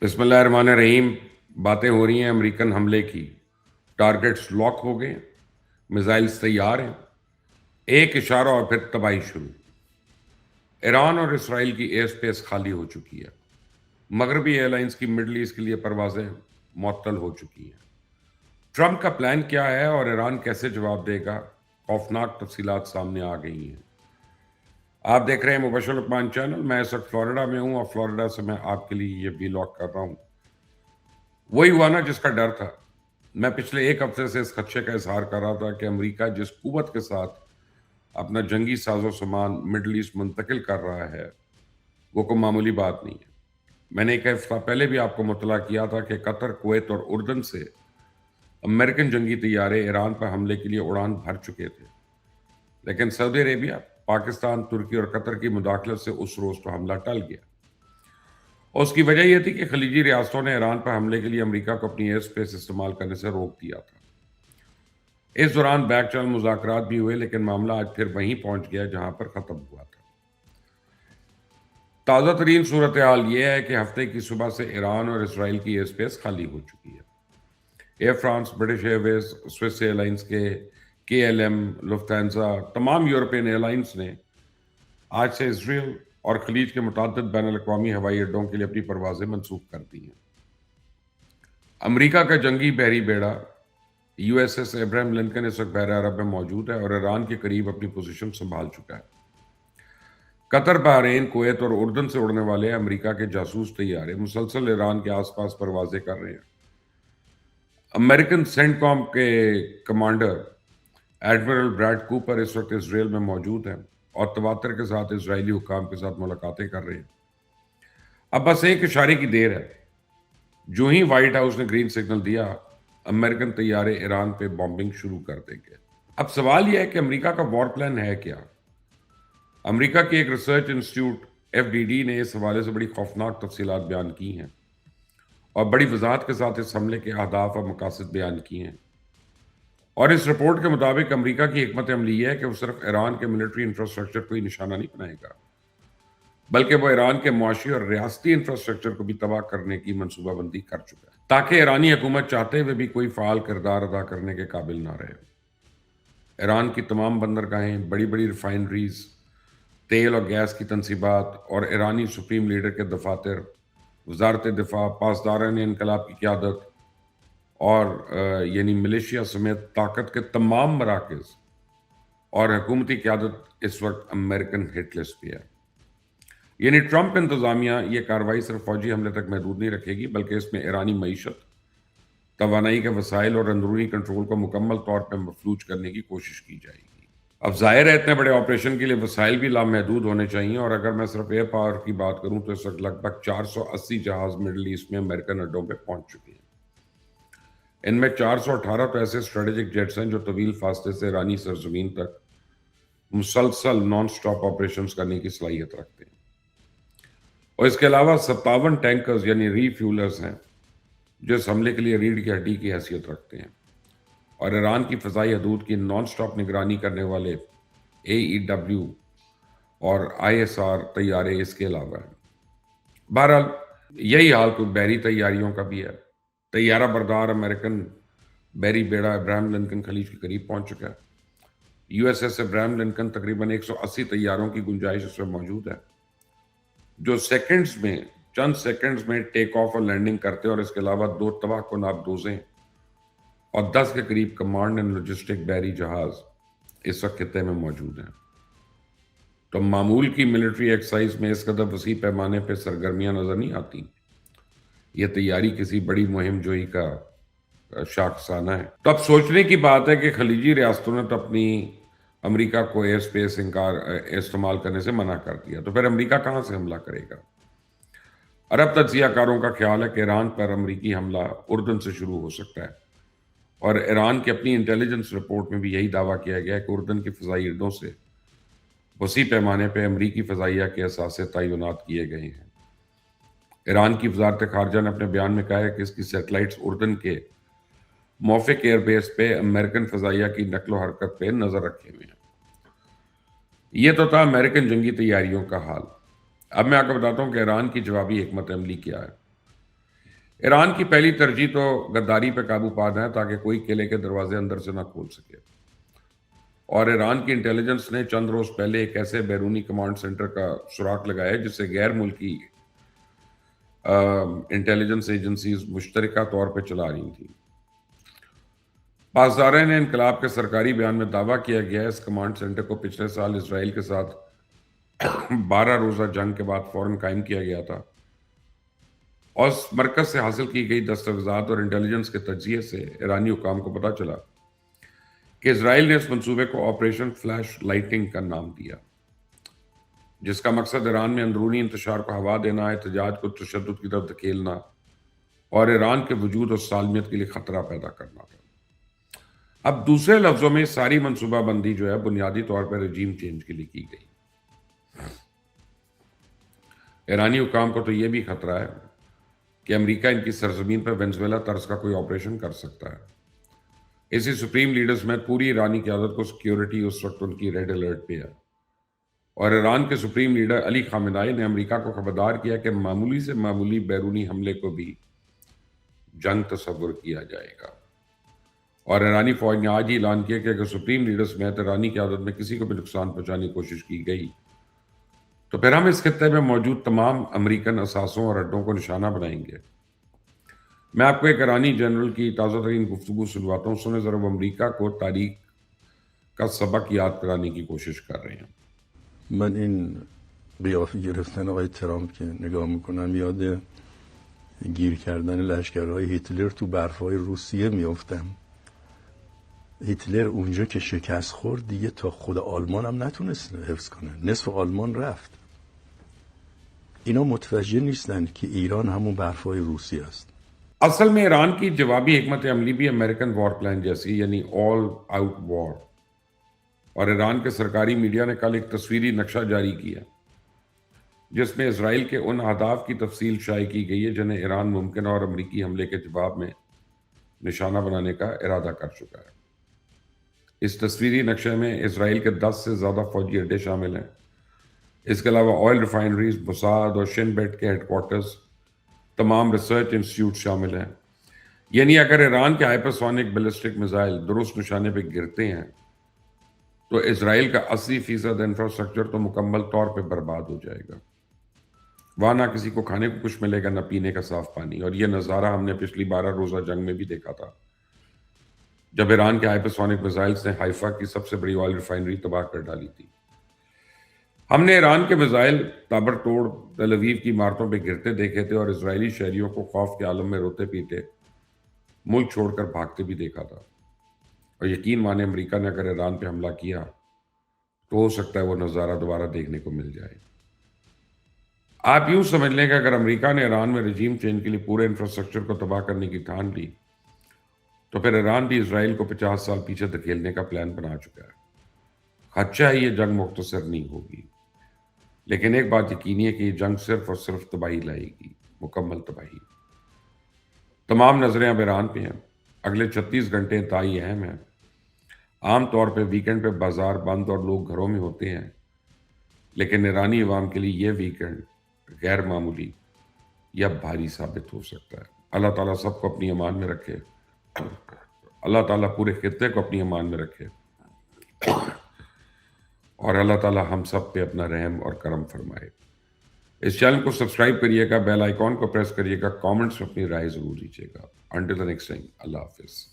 بسم اللہ الرحمن الرحیم. باتیں ہو رہی ہیں امریکن حملے کی. ٹارگٹس لاک ہو گئے, میزائلز تیار ہیں, ایک اشارہ اور پھر تباہی شروع. ایران اور اسرائیل کی ایئر سپیس خالی ہو چکی ہے. مغربی ایئر لائنز کی مڈل ایسٹ کے لیے پروازیں معطل ہو چکی ہیں. ٹرمپ کا پلان کیا ہے اور ایران کیسے جواب دے گا؟ خوفناک تفصیلات سامنے آ گئی ہیں. آپ دیکھ رہے ہیں مبشر لقمان چینل. میں اس وقت فلوریڈا میں ہوں اور فلوریڈا سے میں آپ کے لیے یہ ویلاگ کر رہا ہوں. وہی ہوا نا جس کا ڈر تھا. میں پچھلے ایک ہفتے سے اس خدشے کا اظہار کر رہا تھا کہ امریکہ جس قوت کے ساتھ اپنا جنگی ساز و سامان مڈل ایسٹ منتقل کر رہا ہے وہ کوئی معمولی بات نہیں ہے. میں نے ایک ہفتہ پہلے بھی آپ کو مطلع کیا تھا کہ قطر, کویت اور اردن سے امریکن جنگی طیارے ایران پر حملے کے لیے اڑان بھر چکے تھے, لیکن سعودی عربیہ, پاکستان, ترکی اور قطر کی مداخلت سے اس روز تو حملہ ٹل گیا. اور اس کی وجہ یہ تھی کہ خلیجی ریاستوں نے ایران پر حملے کے لیے امریکہ کو اپنی ایئر سپیس استعمال کرنے سے روک دیا تھا. اس دوران بیک چینل مذاکرات بھی ہوئے, لیکن معاملہ آج پھر وہیں پہنچ گیا جہاں پر ختم ہوا تھا. تازہ ترین صورتحال یہ ہے کہ ہفتے کی صبح سے ایران اور اسرائیل کی ایئر سپیس خالی ہو چکی ہے. ایئر فرانس, برٹش ایئر ویز, سوئس ایئر لائنز کے ایل ایم, لفٹھانسا, تمام یورپین ایئر لائنز نے آج سے اسرائیل اور خلیج کے متعدد بین الاقوامی ہوائی اڈوں کے لیے اپنی پروازیں منسوخ کر دی ہیں. امریکہ کا جنگی بحری بیڑا یو ایس ایس ابراہیم لنکن اس وقت بحر عرب میں موجود ہے اور ایران کے قریب اپنی پوزیشن سنبھال چکا ہے. قطر, بحرین, کویت اور اردن سے اڑنے والے امریکہ کے جاسوس طیارے مسلسل ایران کے آس پاس پروازیں کر رہے ہیں. امریکن سینٹ کام کے کمانڈر ایڈمرل بریڈ کوپر اس وقت اسرائیل میں موجود ہیں اور تواتر کے ساتھ اسرائیلی حکام کے ساتھ ملاقاتیں کر رہے ہیں. اب بس ایک اشارے کی دیر ہے. جو ہی وائٹ ہاؤس نے گرین سگنل دیا, امریکن طیارے ایران پہ بامبنگ شروع کر دیں گے. اب سوال یہ ہے کہ امریکہ کا وار پلان ہے کیا؟ امریکہ کی ایک ریسرچ انسٹیٹیوٹ FDD نے اس حوالے سے بڑی خوفناک تفصیلات بیان کی ہیں اور بڑی وضاحت کے ساتھ اس حملے کے اہداف اور مقاصد بیان کیے ہیں. اور اس رپورٹ کے مطابق امریکہ کی حکمت عملی یہ ہے کہ وہ صرف ایران کے ملٹری انفراسٹرکچر کو ہی نشانہ نہیں بنائے گا, بلکہ وہ ایران کے معاشی اور ریاستی انفراسٹرکچر کو بھی تباہ کرنے کی منصوبہ بندی کر چکا ہے, تاکہ ایرانی حکومت چاہتے ہوئے بھی کوئی فعال کردار ادا کرنے کے قابل نہ رہے. ایران کی تمام بندرگاہیں, بڑی بڑی ریفائنریز, تیل اور گیس کی تنصیبات اور ایرانی سپریم لیڈر کے دفاتر, وزارت دفاع, پاسداران انقلاب کی قیادت اور یعنی ملیشیا سمیت طاقت کے تمام مراکز اور حکومتی قیادت اس وقت امریکن ہٹ لسٹ پہ ہے. یعنی ٹرمپ انتظامیہ یہ کارروائی صرف فوجی حملے تک محدود نہیں رکھے گی, بلکہ اس میں ایرانی معیشت, توانائی کے وسائل اور اندرونی کنٹرول کو مکمل طور پر مفلوج کرنے کی کوشش کی جائے گی. اب ظاہر ہے اتنے بڑے آپریشن کے لیے وسائل بھی لامحدود ہونے چاہیے, اور اگر میں صرف ایئر پاور کی بات کروں تو اس وقت لگ بھگ 480 جہاز مڈل ایسٹ میں امریکن اڈوں پہ پہنچ چکے ہیں. ان میں 418 تو ایسے اسٹریٹجک جیٹس ہیں جو طویل فاصلے سے ایرانی سرزمین تک مسلسل نان سٹاپ آپریشنز کرنے کی صلاحیت رکھتے ہیں. اور اس کے علاوہ 57 ٹینکرز یعنی ری فیولرز ہیں جو اس حملے کے لیے ریڑھ کی ہڈی کی حیثیت رکھتے ہیں. اور ایران کی فضائی حدود کی نان سٹاپ نگرانی کرنے والے AEW اور ISR طیارے اس کے علاوہ ہیں. بہرحال یہی حال کوئی بحری تیاریوں کا بھی ہے. طیارہ بردار امریکن بحری بیڑا ابراہیم لنکن خلیج کے قریب پہنچ چکا ہے. USS ابراہیم لنکن تقریباً 180 طیاروں کی گنجائش اس میں موجود ہے, جو چند سیکنڈز میں ٹیک آف اور لینڈنگ کرتے ہیں, اور اس کے علاوہ 2 تباہ کن آبدوزیں اور 10 کے قریب کمانڈ اینڈ لاجسٹک بحری جہاز اس وقت خطے میں موجود ہیں. تو معمول کی ملٹری ایکسرسائز میں اس قدر وسیع پیمانے پہ سرگرمیاں نظر نہیں آتی. یہ تیاری کسی بڑی مہم جوئی کا شاخسانہ ہے. تو اب سوچنے کی بات ہے کہ خلیجی ریاستوں نے تو اپنی امریکہ کو ایئر سپیس استعمال کرنے سے منع کر دیا, تو پھر امریکہ کہاں سے حملہ کرے گا؟ عرب تجزیہ کاروں کا خیال ہے کہ ایران پر امریکی حملہ اردن سے شروع ہو سکتا ہے, اور ایران کی اپنی انٹیلیجنس رپورٹ میں بھی یہی دعویٰ کیا گیا ہے کہ اردن کی فضائی اڈوں سے وسیع پیمانے پہ امریکی فضائیہ کے اثاثے تعینات کیے گئے ہیں. ایران کی وزارت خارجہ نے اپنے بیان میں کہا ہے کہ اس کی سیٹلائٹس اردن کے موفق ایئر بیس پہ امریکن فضائیہ کی نقل و حرکت پہ نظر رکھے ہوئے ہیں. یہ تو تھا امریکن جنگی تیاریوں کا حال. اب میں آپ کو بتاتا ہوں کہ ایران کی جوابی حکمت عملی کیا ہے. ایران کی پہلی ترجیح تو غداری پہ قابو پانا ہے تاکہ کوئی قلعے کے دروازے اندر سے نہ کھول سکے، اور ایران کی انٹیلیجنس نے چند روز پہلے ایک ایسے بیرونی کمانڈ سینٹر کا سراغ لگایا جسے غیر ملکی انٹیلیجنس ایجنسیز مشترکہ طور پہ چلا رہی تھیں۔ پاسداران انقلاب کے سرکاری بیان میں دعویٰ کیا گیا ہے اس کمانڈ سینٹر کو پچھلے سال اسرائیل کے ساتھ 12 روزہ جنگ کے بعد فوراً قائم کیا گیا تھا، اور اس مرکز سے حاصل کی گئی دستاویزات اور انٹیلیجنس کے تجزیے سے ایرانی حکام کو پتہ چلا کہ اسرائیل نے اس منصوبے کو آپریشن فلیش لائٹنگ کا نام دیا، جس کا مقصد ایران میں اندرونی انتشار کو ہوا دینا، احتجاج کو تشدد کی طرف دھکیلنا اور ایران کے وجود اور سالمیت کے لیے خطرہ پیدا کرنا تھا۔ اب دوسرے لفظوں میں ساری منصوبہ بندی جو ہے بنیادی طور پر رجیم چینج کے لیے کی گئی۔ ایرانی حکام کو تو یہ بھی خطرہ ہے کہ امریکہ ان کی سرزمین پر وینزویلا طرز کا کوئی آپریشن کر سکتا ہے۔ اسی سپریم لیڈرز میں پوری ایرانی قیادت کو سیکیورٹی اس وقت ان کی ریڈ الرٹ پہ ہے، اور ایران کے سپریم لیڈر علی خامنہئی نے امریکہ کو خبردار کیا کہ معمولی سے معمولی بیرونی حملے کو بھی جنگ تصور کیا جائے گا، اور ایرانی فوج نے آج ہی اعلان کیا کہ اگر سپریم لیڈرز میں ایرانی قیادت میں کسی کو بھی نقصان پہنچانے کی کوشش کی گئی تو پھر ہم اس خطے میں موجود تمام امریکن اثاثوں اور اڈوں کو نشانہ بنائیں گے۔ میں آپ کو ایک ایرانی جنرل کی تازہ ترین گفتگو سنواتا ہوں، سنیں ذرا، وہ امریکہ کو تاریخ کا سبق یاد کرانے کی کوشش کر رہے ہیں۔ من این قیافه گرفتن آقای ترامپ که نگاه میکنم یاد گیر کردن لشکرهای هیتلر تو برفهای روسیه میافتم. هیتلر اونجا که شکست خورد دیگه تا خود آلمان هم نتونست حفظ کنه، نصف آلمان رفت. اینا متوجه نیستن که ایران همون برفهای روسیه است. اصل میں ایران کی جوابی حکمت عملی بھی امریکن وار پلان جیسی، یعنی آل آؤٹ وار، اور ایران کے سرکاری میڈیا نے کل ایک تصویری نقشہ جاری کیا جس میں اسرائیل کے ان اہداف کی تفصیل شائع کی گئی ہے جنہیں ایران ممکنہ اور امریکی حملے کے جواب میں نشانہ بنانے کا ارادہ کر چکا ہے۔ اس تصویری نقشے میں اسرائیل کے 10 سے زیادہ فوجی اڈے شامل ہیں، اس کے علاوہ آئل ریفائنریز، موساد اور شن بیٹ کے ہیڈ کوارٹرز، تمام ریسرچ انسٹیٹیوٹ شامل ہیں۔ یعنی اگر ایران کے ہائپرسونک بیلسٹک میزائل درست نشانے پہ گرتے ہیں تو اسرائیل کا 80% انفراسٹرکچر تو مکمل طور پہ برباد ہو جائے گا، وہاں نہ کسی کو کھانے کو کچھ ملے گا نہ پینے کا صاف پانی۔ اور یہ نظارہ ہم نے پچھلی 12 روزہ جنگ میں بھی دیکھا تھا، جب ایران کے ہائپرسونک میزائلز نے حیفا کی سب سے بڑی آئل ریفائنری تباہ کر ڈالی تھی۔ ہم نے ایران کے میزائل تابر توڑ تل اویو کی عمارتوں پہ گرتے دیکھے تھے، اور اسرائیلی شہریوں کو خوف کے عالم میں روتے پیٹے ملک چھوڑ کر بھاگتے بھی دیکھا تھا۔ اور یقین مانے امریکہ نے اگر ایران پہ حملہ کیا تو ہو سکتا ہے وہ نظارہ دوبارہ دیکھنے کو مل جائے۔ آپ یوں سمجھ لیں کہ اگر امریکہ نے ایران میں رجیم چینج کے لیے پورے انفراسٹرکچر کو تباہ کرنے کی ٹھان لی تو پھر ایران بھی اسرائیل کو 50 سال پیچھے دھکیلنے کا پلان بنا چکا ہے۔ خدشہ ہے یہ جنگ مختصر نہیں ہوگی، لیکن ایک بات یقینی ہے کہ یہ جنگ صرف اور صرف تباہی لائے گی، مکمل تباہی۔ تمام نظریں اب ایران پہ ہیں۔ اگلے 36 گھنٹے انتہائی اہم ہیں۔ عام طور پہ ویکنڈ پہ بازار بند اور لوگ گھروں میں ہوتے ہیں، لیکن ایرانی عوام کے لیے یہ ویکنڈ غیر معمولی یا بھاری ثابت ہو سکتا ہے۔ اللہ تعالیٰ سب کو اپنی امان میں رکھے، اللہ تعالیٰ پورے خطے کو اپنی امان میں رکھے، اور اللہ تعالیٰ ہم سب پہ اپنا رحم اور کرم فرمائے۔ اس چینل کو سبسکرائب کریے گا، بیل آئیکن کو پریس کریے گا، کامنٹس میں اپنی رائے ضرور دیجیے گا۔ انٹل دی نیکسٹ ٹائم، اللہ حافظ۔